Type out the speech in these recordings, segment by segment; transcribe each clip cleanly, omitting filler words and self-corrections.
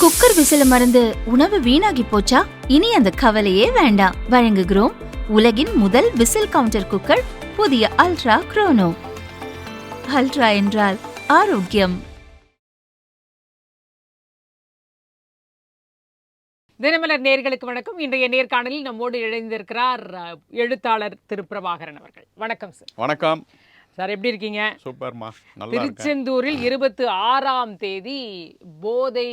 Cooker விசில மறந்து உணவு வீணாகி போச்சா? இனி அந்த கவலையே வேண்டாம். வழங்குகிறோம் உலகின் முதல் விசில் கவுண்டர் குக்கர், புதிய அல்ட்ரா குரோனோ. அல்ட்ரா என்றால் ஆரோக்கியம். தினமலர் நேயர்களுக்கு வணக்கம். இன்றைய நேர்காணலில் நம்மோடு இணைந்திருக்கிறார் எழுத்தாளர் திரு பிரபாகரன் அவர்கள். வணக்கம் சார். வணக்கம் சார், எப்படி இருக்கீங்க? சூப்பர்மா, நல்லா இருக்கேன். திருச்செந்தூரில் 26ஆம் தேதி போதை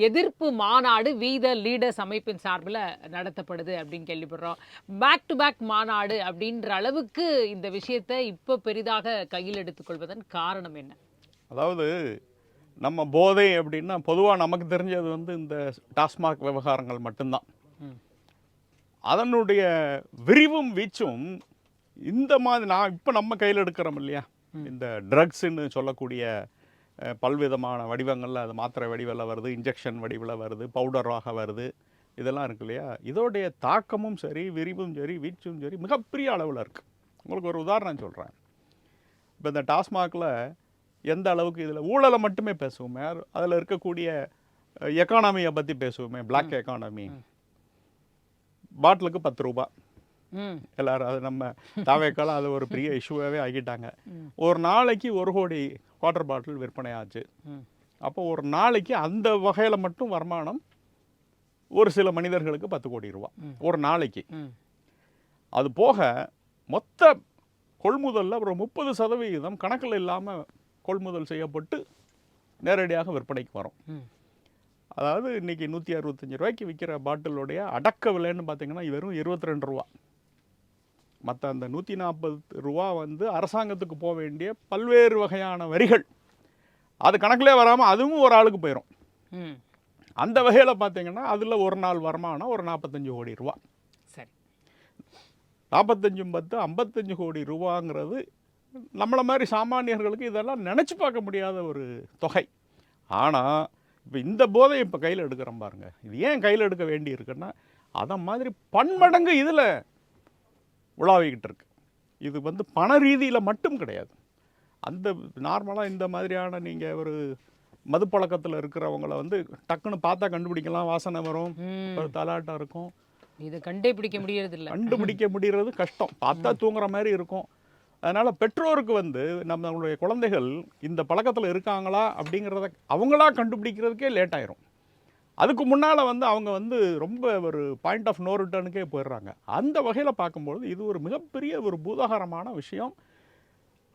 எதிர்ப்பு மாநாடு வீத லீடர்ஸ் அமைப்பின் சார்பில் நடத்தப்படுது அப்படின்னு கேள்விப்படுறோம். பேக் டு பேக் மாநாடு அப்படின்ற அளவுக்கு இந்த விஷயத்தை இப்போ பெரிதாக கையில் எடுத்துக்கொள்வதன் காரணம் என்ன? அதாவது நம்ம போதை அப்படின்னா பொதுவாக நமக்கு தெரிஞ்சது இந்த டாஸ்மாக் விவகாரங்கள் மட்டும்தான். அதனுடைய விரிவும் வீச்சும் இந்த மாதிரி இப்போ நம்ம கையில் எடுக்கிறோம் இல்லையா, இந்த ட்ரக்ஸுன்னு சொல்லக்கூடிய பல்விதமான வடிவங்களில், அது மாத்திரை வடிவில் வருது, இன்ஜெக்ஷன் வடிவில் வருது, பவுடராக வருது, இதெல்லாம் இருக்கு இல்லையா. இதோடைய தாக்கமும் சரி, விரிவும் சரி, வீச்சும் சரி மிகப்பெரிய அளவில் இருக்குது. உங்களுக்கு ஒரு உதாரணம் சொல்கிறேன். இப்போ இந்த டாஸ்மாகில் எந்த அளவுக்கு இதில் ஊழலை மட்டுமே பேசுவோமே, அதில் இருக்கக்கூடிய எக்கானமியை பற்றி பேசுவோமே, பிளாக் எக்கானமி. பாட்டிலுக்கு 10 ரூபா எல்லாரும், அது நம்ம தாவேக்கால அது ஒரு பெரிய இஷ்யூவாகவே ஆகிட்டாங்க. ஒரு நாளைக்கு 1 கோடி வாட்டர் பாட்டில் விற்பனை ஆச்சு. அப்போ ஒரு நாளைக்கு அந்த வகையில் மட்டும் வருமானம் ஒரு சில மனிதர்களுக்கு 10 கோடி ரூபா ஒரு நாளைக்கு. அது போக மொத்த கொள்முதலில் ஒரு 30% கணக்கில் இல்லாமல் கொள்முதல் செய்யப்பட்டு நேரடியாக விற்பனைக்கு வரும். அதாவது இன்றைக்கி 165 ரூபாய்க்கு விற்கிற பாட்டிலுடைய அடக்க விலைன்னு பார்த்தீங்கன்னா வெறும் 22 ரூபா. மற்ற அந்த 140 ரூபா அரசாங்கத்துக்கு போக வேண்டிய பல்வேறு வகையான வரிகள், அது கணக்கிலே வராமல் அதுவும் ஒரு ஆளுக்கு போயிடும். அந்த வகையில் பார்த்தீங்கன்னா அதில் ஒரு நாள் வருமானம் ஒரு 45 கோடி ரூபா. சரி, 45 10 55 கோடி ரூபாங்கிறது நம்மளை மாதிரி சாமானியர்களுக்கு இதெல்லாம் நினச்சி பார்க்க முடியாத ஒரு தொகை. ஆனால் இப்போ இந்த போதை இப்போ கையில் எடுக்கிறோம் பாருங்க, இது ஏன் கையில் எடுக்க வேண்டி இருக்குன்னா அதை மாதிரி பன்மடங்கு இதில் உலாவிக்கிட்டு இருக்கு. இது பண ரீதியில் மட்டும் கிடையாது. அந்த நார்மலாக இந்த மாதிரியான நீங்கள் ஒரு மது பழக்கத்தில் இருக்கிறவங்கள டக்குன்னு பார்த்தா கண்டுபிடிக்கலாம், வாசனை வரும், ஒரு தலாட்டம் இருக்கும், இதை கண்டுபிடிக்க முடியறதில்லை. கண்டுபிடிக்க முடிகிறது கஷ்டம், பார்த்தா தூங்குற மாதிரி இருக்கும். அதனால் பெற்றோருக்கு நம்மளுடைய குழந்தைகள் இந்த பழக்கத்தில் இருக்காங்களா அப்படிங்கிறத அவங்களா கண்டுபிடிக்கிறதுக்கே லேட் ஆயிரும். அதுக்கு முன்னால் அவங்க ரொம்ப ஒரு பாயிண்ட் ஆஃப் நோ ரிட்டர்னுக்கே போயிடுறாங்க. அந்த வகையில் பார்க்கும்பொழுது இது ஒரு மிகப்பெரிய ஒரு பூதாகரமான விஷயம்.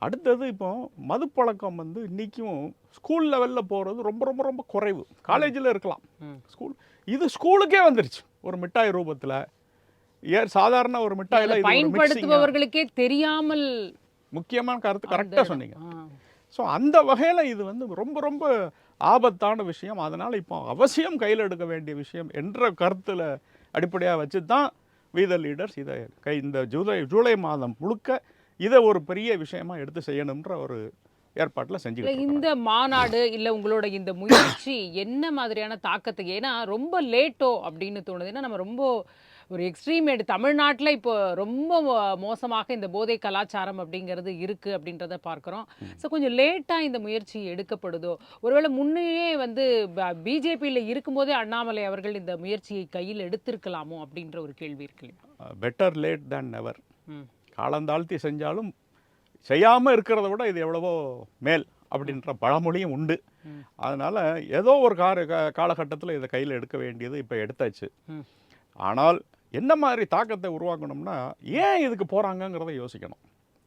அடுத்தது இப்போ மது பழக்கம் இன்றைக்கும் ஸ்கூல் லெவலில் போகிறது ரொம்ப ரொம்ப ரொம்ப குறைவு. காலேஜில் இருக்கலாம், இது ஸ்கூலுக்கே வந்துருச்சு ஒரு மிட்டாய் ரூபத்தில். சாதாரண ஒரு மிட்டாயில் பயன்படுத்துபவர்களுக்கே தெரியாமல். முக்கியமான கருத்து கரெக்டாக சொன்னீங்க. ஸோ அந்த வகையில் இது ரொம்ப ரொம்ப ஆபத்தான விஷயம். அதனால் இப்போ அவசியம் கையில் எடுக்க வேண்டிய விஷயம் என்ற கருத்தில் அடிப்படையாக வச்சு தான் வீத லீடர்ஸ் இதை இந்த ஜூலை மாதம் முழுக்க இதை ஒரு பெரிய விஷயமா எடுத்து செய்யணுன்ற ஒரு ஏற்பாட்டில் செஞ்சு. இந்த மாநாடு இல்லை உங்களோட இந்த முயற்சி என்ன மாதிரியான தாக்கத்தை, ஏன்னா ரொம்ப லேட்டோ அப்படின்னு தோணுது. ஏன்னா நம்ம ரொம்ப ஒரு எக்ஸ்ட்ரீம் தமிழ்நாட்டில் இப்போ ரொம்ப மோசமாக இந்த போதை கலாச்சாரம் அப்படிங்கிறது இருக்குது அப்படின்றத பார்க்குறோம். ஸோ கொஞ்சம் லேட்டாக இந்த முயற்சி எடுக்கப்படுதோ, ஒருவேளை முன்னையே பிஜேபியில் இருக்கும்போதே அண்ணாமலை அவர்கள் இந்த முயற்சியை கையில் எடுத்திருக்கலாமோ அப்படின்ற ஒரு கேள்வி இருக்கு. Better late than never. காலந்தாழ்த்தி செஞ்சாலும் செய்யாமல் இருக்கிறத விட இது எவ்வளவோ மேல் அப்படின்ற பழமொழியும் உண்டு. அதனால் ஏதோ ஒரு காலகட்டத்தில் இதை கையில் எடுக்க வேண்டியது இப்போ எடுத்தாச்சு. ஆனால் என்ன மாதிரி தாக்கத்தை உருவாக்கணும்னா, ஏன் இதுக்கு போகிறாங்கங்கிறத யோசிக்கணும்.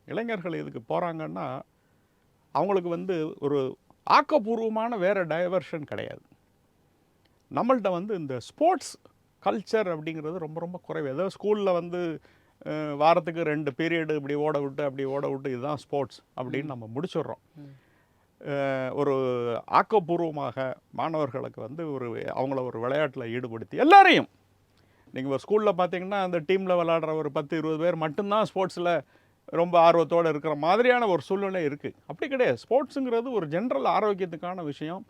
இளைஞர்கள் இதுக்கு போகிறாங்கன்னா அவங்களுக்கு ஒரு ஆக்கப்பூர்வமான வேறு டைவர்ஷன் கிடையாது. நம்மள்கிட்ட இந்த ஸ்போர்ட்ஸ் கல்ச்சர் அப்படிங்கிறது ரொம்ப ரொம்ப குறைவு. ஏதோ ஸ்கூலில் வாரத்துக்கு 2 பீரியடு இப்படி ஓட விட்டு இதுதான் ஸ்போர்ட்ஸ் அப்படின்னு நம்ம முடிச்சிடுறோம். ஒரு ஆக்கப்பூர்வமாக மாணவர்களுக்கு ஒரு அவங்கள ஒரு விளையாட்டில் ஈடுபடுத்தி எல்லாரையும், நீங்கள் ஒரு ஸ்கூலில் பார்த்தீங்கன்னா அந்த டீமில் விளையாடுற ஒரு 10-20 பேர் மட்டும்தான் ஸ்போர்ட்ஸில் ரொம்ப ஆர்வத்தோடு இருக்கிற மாதிரியான ஒரு சூழ்நிலை இருக்குது. அப்படி கிடையாது. ஸ்போர்ட்ஸுங்கிறது ஒரு ஜென்ரல் ஆரோக்கியத்துக்கான விஷயம்.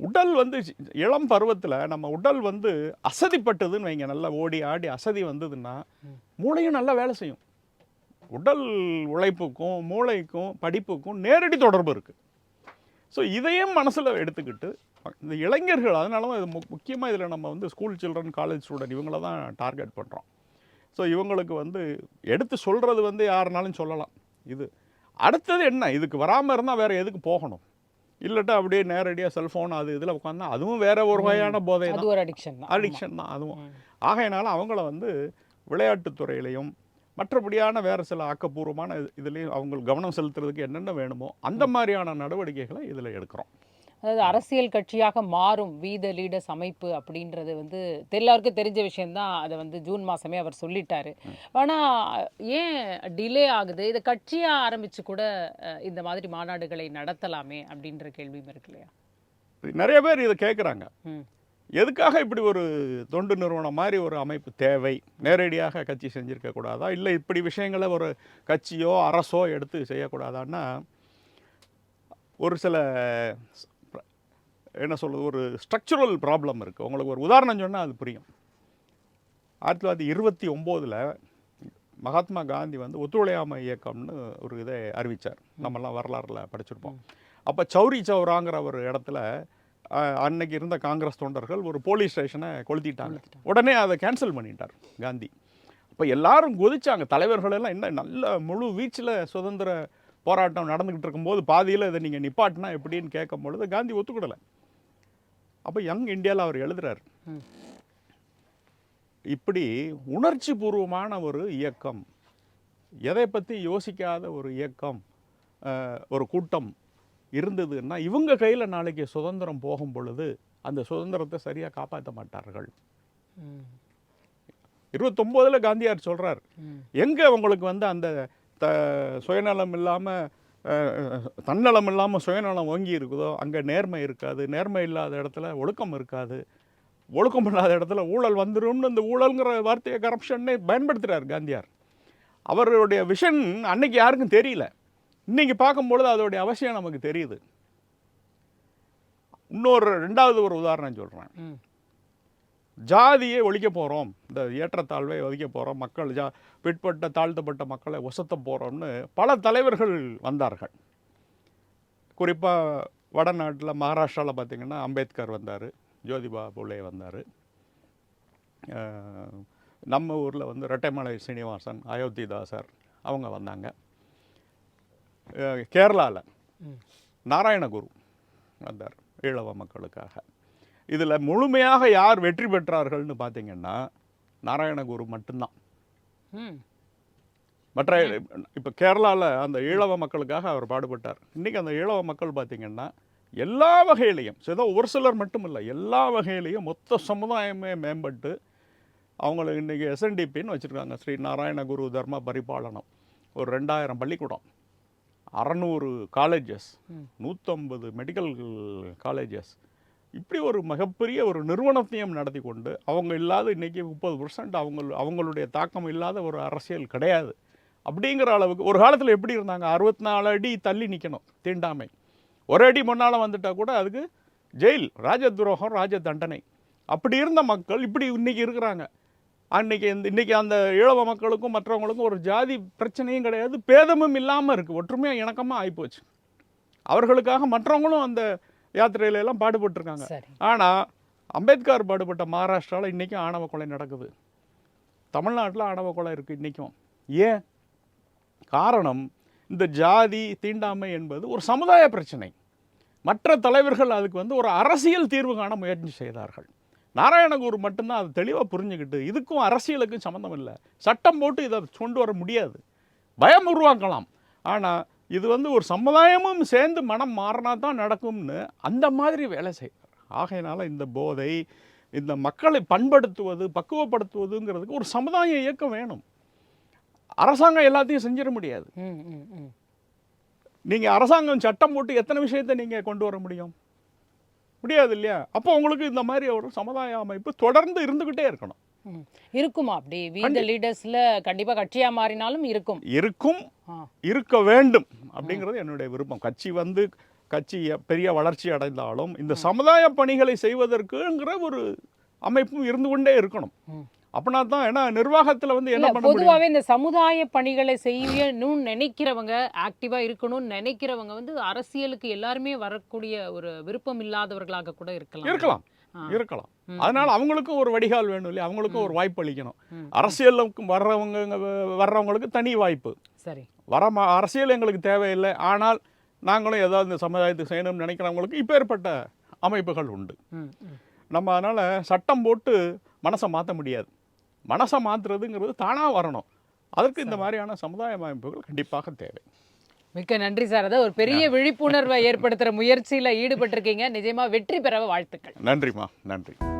உடல் இளம் பருவத்தில் நம்ம உடல் அசதிப்பட்டதுன்னு வைங்க, நல்லா ஓடி ஆடி அசதி வந்ததுன்னா மூளையும் நல்லா வேலை செய்யும். உடல் உழைப்புக்கும் மூளைக்கும் படிப்புக்கும் நேரடி தொடர்பு இருக்குது. ஸோ இதையும் மனசில் எடுத்துக்கிட்டு இந்த இளைஞர்கள், அதனால தான் இது முக்கியமாக இதில் நம்ம வந்து ஸ்கூல் சில்ட்ரன், காலேஜ் ஸ்டூடெண்ட் இவங்கள தான் டார்கெட் பண்ணுறோம். ஸோ இவங்களுக்கு வந்து எடுத்து சொல்கிறது வந்து யாருனாலும் சொல்லலாம். இது அடுத்தது என்ன, இதுக்கு வராமல் இருந்தால் வேறு எதுக்கு போகணும்? இல்லட்டா அப்படியே நேரடியாக செல்ஃபோன் அது இதில் உட்காந்தா அதுவும் வேற ஒரு வகையான போதை அது தான், ஒரு அடிக்ஷன் தான். அடிக்ஷன் தான் அதுவும். ஆகையினால அவங்கள வந்து விளையாட்டுத் துறையிலையும் மற்றபடியான வேறு சில ஆக்கப்பூர்வமான இதுலேயும் அவங்க கவனம் செலுத்துறதுக்கு என்னென்ன வேணுமோ அந்த மாதிரியான நடவடிக்கைகளை இதில் எடுக்கிறோம். அதாவது அரசியல் கட்சியாக மாறும் வீத லீடர்ஸ் அமைப்பு அப்படின்றது வந்து எல்லாருக்கும் தெரிஞ்ச விஷயம்தான். அதை வந்து ஜூன் மாதமே அவர் சொல்லிட்டாரு. ஆனால் ஏன் டிலே ஆகுது? இதை கட்சியாக ஆரம்பித்து கூட இந்த மாதிரி மாநாடுகளை நடத்தலாமே அப்படின்ற கேள்வியும் இருக்கு இல்லையா? நிறைய பேர் இதை கேட்குறாங்க. ம் எதுக்காக இப்படி ஒரு தொண்டு நிறுவனம் மாதிரி ஒரு அமைப்பு தேவை? நேரடியாக கட்சி செஞ்சிருக்க கூடாதா? இல்லை இப்படி விஷயங்களை ஒரு கட்சியோ அரசோ எடுத்து செய்யக்கூடாதான்னா, ஒரு சில என்ன சொல்கிறது, ஒரு ஸ்ட்ரக்சரல் ப்ராப்ளம் இருக்குது. உங்களுக்கு ஒரு உதாரணம் சொன்னால் அது புரியும். 1929 மகாத்மா காந்தி வந்து ஒத்துழையாமை இயக்கம்னு ஒரு இதை அறிவித்தார். நம்மெல்லாம் வரலாறுல படிச்சிருப்போம். அப்போ சௌரி சௌராங்கிற ஒரு இடத்துல அன்னைக்கு இருந்த காங்கிரஸ் தொண்டர்கள் ஒரு போலீஸ் ஸ்டேஷனை கொளுத்திட்டாங்க. உடனே அதை கேன்சல் பண்ணிட்டார் காந்தி. அப்போ எல்லாரும் கொதிச்சாங்க. தலைவர்கள் எல்லாம் என்ன நல்ல முழு வீச்சில் சுதந்திர போராட்டம் நடந்துக்கிட்டு இருக்கும்போது பாதியில் இதை நீங்கள் நிப்பாட்டினா எப்படின்னு கேட்கும் பொழுது காந்தி ஒத்துக்கிடலை. அப்போ யங் இந்தியாவில் அவர் எழுதுறார், இப்படி உணர்ச்சி பூர்வமான ஒரு இயக்கம், எதை பற்றி யோசிக்காத ஒரு இயக்கம், ஒரு கூட்டம் இருந்ததுன்னா இவங்க கையில் நாளைக்கு சுதந்திரம் போகும் பொழுது அந்த சுதந்திரத்தை சரியாக காப்பாற்ற மாட்டார்கள். 29 காந்தியார் சொல்கிறார், எங்கே உங்களுக்கு வந்து அந்த சுயநலம் இல்லாமல் தன்னலம் இல்லாமல் சுயநலம் ஓங்கி இருக்குதோ அங்கே நேர்மை இருக்காது, நேர்மை இல்லாத இடத்துல ஒழுக்கம் இருக்காது, ஒழுக்கம் இல்லாத இடத்துல ஊழல் வந்துடும்னு இந்த ஊழல்ங்கிற வார்த்தையை கரப்ஷன்னே பயன்படுத்துகிறார் காந்தியார். அவருடைய விஷன் அன்னைக்கு யாருக்கும் தெரியல, இன்னைக்கு பார்க்கும்பொழுது அதோடைய அவசியம் நமக்கு தெரியுது. ரெண்டாவது ஒரு உதாரணம் சொல்கிறேன். ஜாதியை ஒழிக்க போகிறோம், இந்த ஏற்றத்தாழ்வை ஒழிக்க போகிறோம், மக்கள் பிற்பட்ட தாழ்த்தப்பட்ட மக்களை ஒசத்த போகிறோம்னு பல தலைவர்கள் வந்தார்கள். குறிப்பாக வடநாட்டில் மகாராஷ்டிராவில் பார்த்திங்கன்னா அம்பேத்கர் வந்தார், ஜோதிபா பூலே வந்தார். நம்ம ஊரில் வந்து ரெட்டைமலை சீனிவாசன், அயோத்திதாசர் அவங்க வந்தாங்க. கேரளாவில் நாராயணகுரு வந்தார் ஈழவ மக்களுக்காக. இதில் முழுமையாக யார் வெற்றி பெற்றார்கள்னு பார்த்தீங்கன்னா நாராயணகுரு மட்டும்தான். மற்ற இப்போ கேரளாவில் அந்த ஈழவ மக்களுக்காக அவர் பாடுபட்டார். இன்றைக்கி அந்த ஈழவ மக்கள் பார்த்திங்கன்னா எல்லா வகையிலையும், ஏதோ ஒரு சிலர் மட்டும் இல்லை, எல்லா வகையிலையும் மொத்த சமுதாயமே மேம்பட்டு அவங்களுக்கு இன்றைக்கி SNDPன்னு வச்சுருக்காங்க, ஸ்ரீ நாராயணகுரு தர்ம பரிபாலனம். ஒரு 2000 பள்ளிக்கூடம், 600 காலேஜஸ், 150 மெடிக்கல் காலேஜஸ், இப்படி ஒரு மிகப்பெரிய ஒரு நிறுவனத்தையும் நடத்தி கொண்டு அவங்க இல்லாத இன்றைக்கி 30% அவங்களுடைய தாக்கம் இல்லாத ஒரு அரசியல் கிடையாது அப்படிங்கிற அளவுக்கு. ஒரு காலத்தில் எப்படி இருந்தாங்க, 64 அடி தள்ளி நிற்கணும் தீண்டாமை, ஒரு அடி முன்னால் வந்துட்டால் கூட அதுக்கு ஜெயில், ராஜ துரோகம், ராஜ தண்டனை. அப்படி இருந்த மக்கள் இப்படி இன்றைக்கி இருக்கிறாங்க. இன்றைக்கி அந்த ஈழவ மக்களுக்கும் மற்றவங்களுக்கும் ஒரு ஜாதி பிரச்சனையும் கிடையாது, பேதமும் இல்லாமல் இருக்குது, ஒற்றுமையாக இணக்கமாக ஆகிப்போச்சு. அவர்களுக்காக மற்றவங்களும் அந்த யாத்திரையில எல்லாம் பாடுபட்டுருக்காங்க. ஆனால் அம்பேத்கர் பாடுபட்ட மகாராஷ்டிராவில் இன்றைக்கும் ஆணவ கொலை நடக்குது, தமிழ்நாட்டில் ஆணவ கொலை இருக்குது இன்றைக்கும். ஏன் காரணம்? இந்த ஜாதி தீண்டாமை என்பது ஒரு சமுதாய பிரச்சனை. மற்ற தலைவர்கள் அதுக்கு வந்து ஒரு அரசியல் தீர்வு காண முயற்சி செய்தார்கள். நாராயணகுரு மட்டும்தான் அதை தெளிவாக புரிஞ்சுக்கிட்டு இதுக்கும் அரசியலுக்கும் சம்மந்தம் இல்லை, சட்டம் போட்டு இதை கொண்டு வர முடியாது, பயம் உருவாக்கலாம், ஆனால் இது வந்து ஒரு சமுதாயமும் சேர்ந்து மனம் மாறினா தான் நடக்கும்னு அந்த மாதிரி வேலை செய்வார். ஆகையினால இந்த போதை, இந்த மக்களை பண்படுத்துவது, பக்குவப்படுத்துவதுங்கிறதுக்கு ஒரு சமுதாய இயக்கம் வேணும். அரசாங்கம் எல்லாத்தையும் செஞ்சிட முடியாது. நீங்கள் அரசாங்கம் சட்டம் போட்டு எத்தனை விஷயத்தை நீங்கள் கொண்டு வர முடியும்? முடியாது இல்லையா? அப்போ உங்களுக்கு இந்த மாதிரி ஒரு சமுதாய அமைப்பு தொடர்ந்து இருந்துக்கிட்டே இருக்கணும். இருக்குமா? அப்படி வீத லீடர்ஸ்ல கண்டிப்பா கட்சியா மாறினாலும் இருக்க வேண்டும் அப்படிங்கிறது என்னுடைய விருப்பம். கட்சி பெரிய வளர்ச்சி அடைந்தாலும் இந்த சமுதாய பணிகளை செய்வதற்குங்கிற ஒரு அமைப்பும் இருந்து கொண்டே இருக்கணும். அப்படின்னா தான், ஏன்னா நிர்வாகத்தில் வந்து என்ன இல்ல பண்ண முடியும்? பொதுவாவே இந்த சமுதாய பணிகளை செய்யணும்னு நினைக்கிறவங்க, ஆக்டிவா இருக்கணும்னு நினைக்கிறவங்க வந்து அரசியலுக்கு எல்லாருமே வரக்கூடிய ஒரு விருப்பம் இல்லாதவர்களாக கூட இருக்கலாம். இருக்கலாம் ஆ. இருக்கலாம். அதனால அவங்களுக்கும் ஒரு வடிகால் வேணும் இல்லையா, அவங்களுக்கும் ஒரு வாய்ப்பு அளிக்கணும். ம். அரசியலுக்கு வர்றவங்களுக்கு தனி வாய்ப்பு. சரி. அரசியல் எங்களுக்கு தேவையில்லை, ஆனால் நாங்களும் ஏதாவது இந்த சமுதாயத்துக்கு செய்யணும்னு நினைக்கிறவங்களுக்கு இப்பேற்பட்ட அமைப்புகள் உண்டு. ம், ம். நம்ம அதனால் சட்டம் போட்டு மனசை மாற்ற முடியாது. மனசை மாற்றுறதுங்கிறது தானாக வரணும். அதற்கு இந்த மாதிரியான சமுதாய அமைப்புகள் கண்டிப்பாக தேவை. மிக்க நன்றி சார். அதாவது ஒரு பெரிய விழிப்புணர்வை ஏற்படுத்துற முயற்சியில ஈடுபட்டிருக்கீங்க. நிஜமா வெற்றி பெற வாழ்த்துக்கள். நன்றிம்மா, நன்றி.